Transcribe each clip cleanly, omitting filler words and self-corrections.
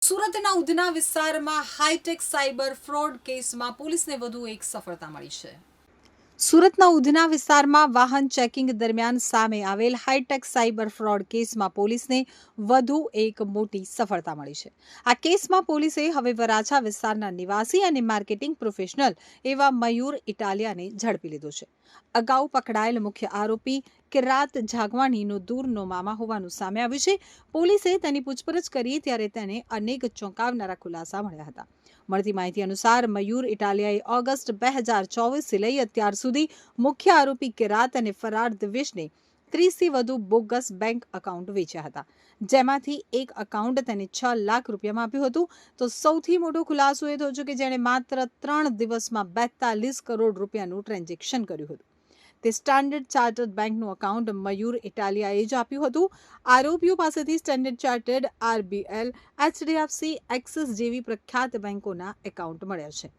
સુરતના ઉધના વિસ્તારમાં high tech cyber fraud કેસમાં પોલીસને વધુ એક સફળતા મળી છે. સુરતના ઉધના વિસ્તારમાં વાહન ચેકિંગ દરમિયાન સામે આવેલ હાઈટેક સાયબર ફ્રોડ કેસમાં પોલીસને વધુ એક મોટી સફળતા મળી છે. આ કેસમાં પોલીસે હવે વરાછા વિસ્તારના નિવાસી અને માર્કેટિંગ પ્રોફેશનલ એવા મયુર ઇટાલિયાને ઝડપી લીધો છે. અગાઉ પકડાયેલ મુખ્ય આરોપી કિરાત જાગવાણીનો દૂરનો મામા હોવાનું સામે આવ્યું છે. પોલીસે તેની પૂછપરછ કરી ત્યારે તેને અનેક ચોંકાવનારા ખુલાસા મળ્યા હતા. મળતી માહિતી અનુસાર મયુર ઇટાલિયાએ ઓગસ્ટ 2024થી લઈ અત્યાર સુધી મુખ્ય આરોપી કિરાત અને ફરાર દિવેશને 30થી વધુ બોગસ બેંક એકાઉન્ટ વેચ્યા હતા, જેમાંથી એક એકાઉન્ટ તેને 6 લાખ રૂપિયામાં આપ્યું હતું. તો સૌથી મોટો ખુલાસો એ થયો છે કે જેણે માત્ર 3 દિવસમાં 42 કરોડ રૂપિયાનું ટ્રાન્ઝેક્શન કર્યું હતું. તે સ્ટાન્ડર્ડ ચાર્ટર્ડ બેંકનું એકાઉન્ટ મયુર ઇટાલિયાએ જ આપ્યું હતું. આરોપીઓ પાસેથી standard chartered, RBL, HDFC, axis જેવી પ્રખ્યાત બેંકોના એકાઉન્ટ મળ્યા છે.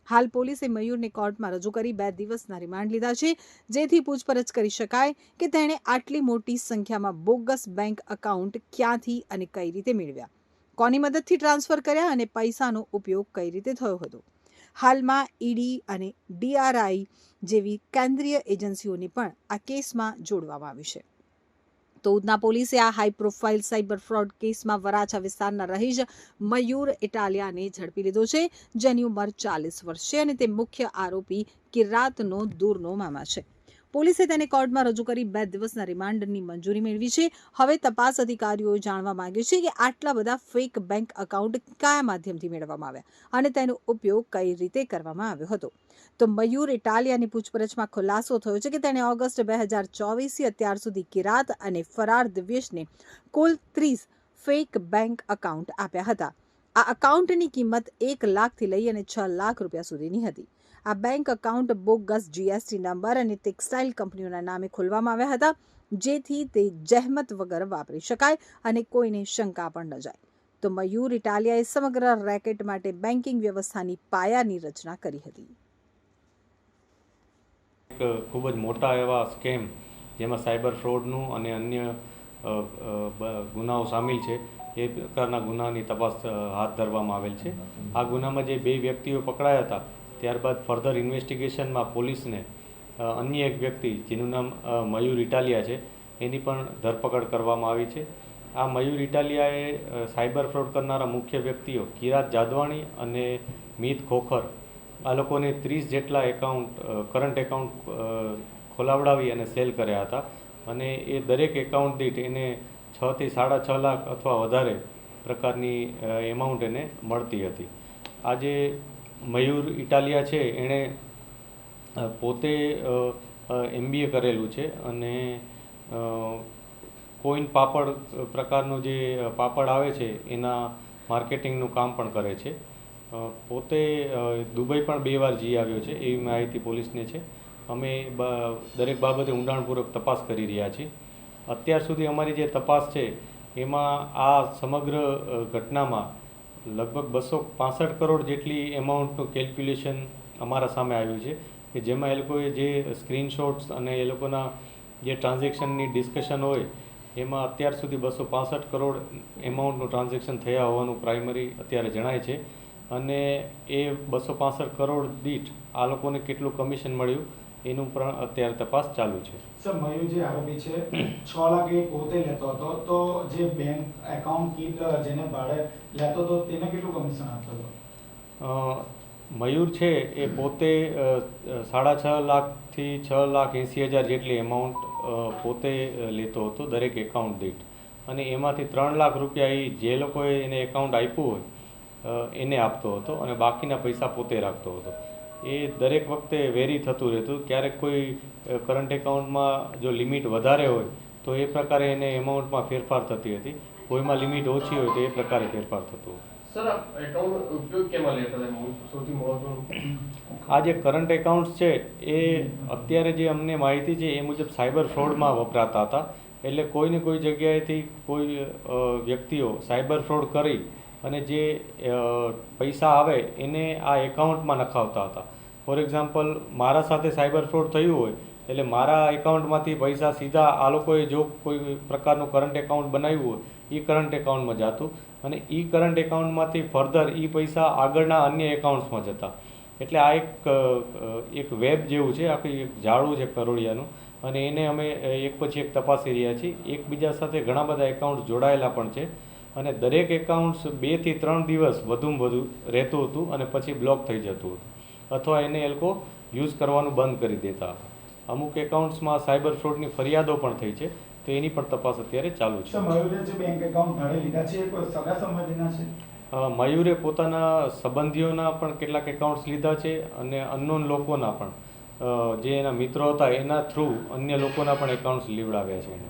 હાલ પોલીસે મયુરને કોર્ટમાં રજૂ કરી 2 દિવસના રિમાન્ડ લીધા છે, જેથી પૂછપરછ કરી શકાય કે તેણે આટલી મોટી સંખ્યામાં બોગસ બેંક એકાઉન્ટ ક્યાંથી અને કઈ રીતે મેળવ્યા, કોની મદદથી ટ્રાન્સફર કર્યા અને પૈસાનો ઉપયોગ કઈ રીતે થયો હતો. હાલમાં ઈડી અને ડીઆરઆઈ જેવી કેન્દ્રીય એજન્સીઓને પણ આ કેસમાં જોડવામાં આવી છે. તો ઉધના પોલીસે આ હાઈ પ્રોફાઇલ સાયબર ફ્રોડ કેસમાં વરાછા વિસ્તારના રહીશ મયુર ઇટાલિયાને ઝડપી લીધો છે, જેની ઉંમર 40 વર્ષ છે અને તે મુખ્ય આરોપી કિરાતનો દૂરનો મામા છે. પોલીસે તેને કોર્ટમાં રજૂ કરી 2 દિવસના રિમાન્ડની મંજૂરી મેળવી છે. હવે તપાસ અધિકારીઓએ જાણવા માંગ્યું છે કે આટલા બધા ફેક બેંક એકાઉન્ટ કયા માધ્યમથી મેળવવામાં આવ્યા અને તેનો ઉપયોગ કઈ રીતે કરવામાં આવ્યો હતો. તો મયુર ઇટાલિયાની પૂછપરછમાં ખુલાસો થયો છે કે તેણે ઓગસ્ટ 2024થી અત્યાર સુધી કિરાત અને ફરાર દિવ્યેશને કુલ 30 ફેક બેંક એકાઉન્ટ આપ્યા હતા. આ એકાઉન્ટની કિંમત 1 લાખથી લઈ અને 6 લાખ રૂપિયા સુધીની હતી. આ bank account bogus GST number અને ટેક્સટાઇલ કંપનીઓના નામે ખોલવામાં આવ્યા હતા, જેથી તે જહેમત વગર વાપરી શકાય અને કોઈને શંકા પણ ન જાય. તો મયુર ઇટાલિયાએ સમગ્ર રેકેટ માટે બેન્કિંગ વ્યવસ્થાની પાયાની રચના કરી હતી. ખૂબ જ મોટા એવા સ્કેમ જેમાં સાયબર ફ્રોડનું અને અન્ય ગુનાઓ સામેલ છે એ પ્રકારના ગુનાની તપાસ હાથ ધરવામાં આવેલ છે. આ ગુનામાં જે 2 વ્યક્તિઓ પકડાયા હતા, ત્યારબાદ ફર્ધર ઇન્વેસ્ટિગેશનમાં પોલીસને અન્ય એક વ્યક્તિ જેનું નામ મયુર ઇટાલિયા છે એની પણ ધરપકડ કરવામાં આવી છે. આ મયુર ઇટાલિયાએ સાયબર ફ્રોડ કરનારા મુખ્ય વ્યક્તિઓ કિરાત જાદવાણી અને મીત ખોખર આ લોકોને 30 જેટલા એકાઉન્ટ કરંટ એકાઉન્ટ ખોલાવડાવી અને સેલ કર્યા હતા અને એ દરેક એકાઉન્ટ દીઠ એને 6 થી 6.5 લાખ અથવા વધારે પ્રકારની એમાઉન્ટ એને મળતી હતી. આજે મયુર ઇટાલિયા છે એણે પોતે MBA કરેલું છે અને કોઈન પાપડ પ્રકારનું જે પાપડ આવે છે એના માર્કેટિંગનું કામ પણ કરે છે. પોતે દુબઈ પણ 2 વાર જઈ આવ્યો છે એવી માહિતી પોલીસને છે. અમે દરેક બાબતે ઊંડાણપૂર્વક તપાસ કરી રહ્યા છીએ. અત્યાર સુધી અમારી જે તપાસ છે એમાં આ સમગ્ર ઘટનામાં લગભગ 265 કરોડ જેટલી એમાઉન્ટનું કેલ્ક્યુલેશન અમારા સામે આવ્યું છે કે જેમાં એ લોકોએ જે સ્ક્રીનશોટ્સ અને એ લોકોના જે ટ્રાન્ઝેક્શનની ડિસ્કશન હોય એમાં અત્યાર સુધી 265 કરોડ એમાઉન્ટનું ટ્રાન્ઝેક્શન થયા હોવાનું પ્રાઇમરી અત્યારે જણાય છે અને એ 265 કરોડ દીઠ આ લોકોને કેટલું કમિશન મળ્યું એનું પણ અત્યારે તપાસ ચાલુ છે. સર, મયુર જે આરોપી છે 6 લાખ એ પોતે લેતો હતો, તો જે બેંક એકાઉન્ટ કીટ જેને ભાડે લેતો હતો તેને કેટલું કમિશન આપતો હતો? મયુર છે એ પોતે 6.5 લાખથી 6,80,000 જેટલી એમાઉન્ટ પોતે લેતો હતો દરેક એકાઉન્ટ દીઠ અને એમાંથી 3 લાખ રૂપિયા એ જે લોકોએ એને એકાઉન્ટ આપ્યું હોય એને આપતો હતો અને બાકીના પૈસા પોતે રાખતો હતો. એ દરેક વખતે વેરી થતું રહેતું. ક્યારેક કોઈ કરંટ એકાઉન્ટમાં જો લિમિટ વધારે હોય તો એ પ્રકારે એને એમાઉન્ટમાં ફેરફાર થતી હતી, કોઈમાં લિમિટ ઓછી હોય તો એ પ્રકારે ફેરફાર થતો હતો. સર, એકાઉન્ટ ઉપયોગ કેમાં લેતા હતા? સૌથી મહત્વનું આ જે કરંટ એકાઉન્ટ્સ છે એ અત્યારે જે અમને માહિતી છે એ મુજબ સાયબર ફ્રોડમાં વપરાતા હતા. એટલે કોઈને કોઈ જગ્યાએથી કોઈ વ્યક્તિઓ સાયબર ફ્રોડ કરી અને જે પૈસા આવે એને આ એકાઉન્ટમાં નખાવતા હતા. ફોર એક્ઝામ્પલ, મારા સાથે સાયબર ફ્રોડ થયું હોય એટલે મારા એકાઉન્ટમાંથી પૈસા સીધા આ લોકોએ જો કોઈ પ્રકારનું કરંટ એકાઉન્ટ બનાવ્યું હોય એ કરંટ એકાઉન્ટમાં જતું અને ઈ કરંટ એકાઉન્ટમાંથી ફર્ધર ઈ પૈસા આગળના અન્ય એકાઉન્ટ્સમાં જતા. એટલે આ એક વેબ જેવું છે, આખી એક જાળું છે કરોડિયાનું, અને એને અમે એક પછી એક તપાસી રહ્યા છીએ. એકબીજા સાથે ઘણા બધા એકાઉન્ટ્સ જોડાયેલા પણ છે, અને દરેક એકાઉન્ટ્સ 2 થી 3 દિવસ વધુમાં વધુ રહેતું હતું અને પછી બ્લોક થઈ જતું હતું, અથવા એને એ લોકો યુઝ કરવાનું બંધ કરી દેતા હતા. અમુક એકાઉન્ટ્સમાં સાયબર ફ્રોડની ફરિયાદો પણ થઈ છે, તો એની પણ તપાસ અત્યારે ચાલુ છે. મયુરે જે બેંક એકાઉન્ટ ભાડે લીધા છે એ કોઈ સગા સંબંધીના છે? મયુરે પોતાના સંબંધીઓના પણ કેટલાક એકાઉન્ટ્સ લીધા છે, અને અનનોન લોકોના પણ, જે એના મિત્રો હતા એના થ્રુ અન્ય લોકોના પણ એકાઉન્ટ્સ લીવડાવ્યા છે એને.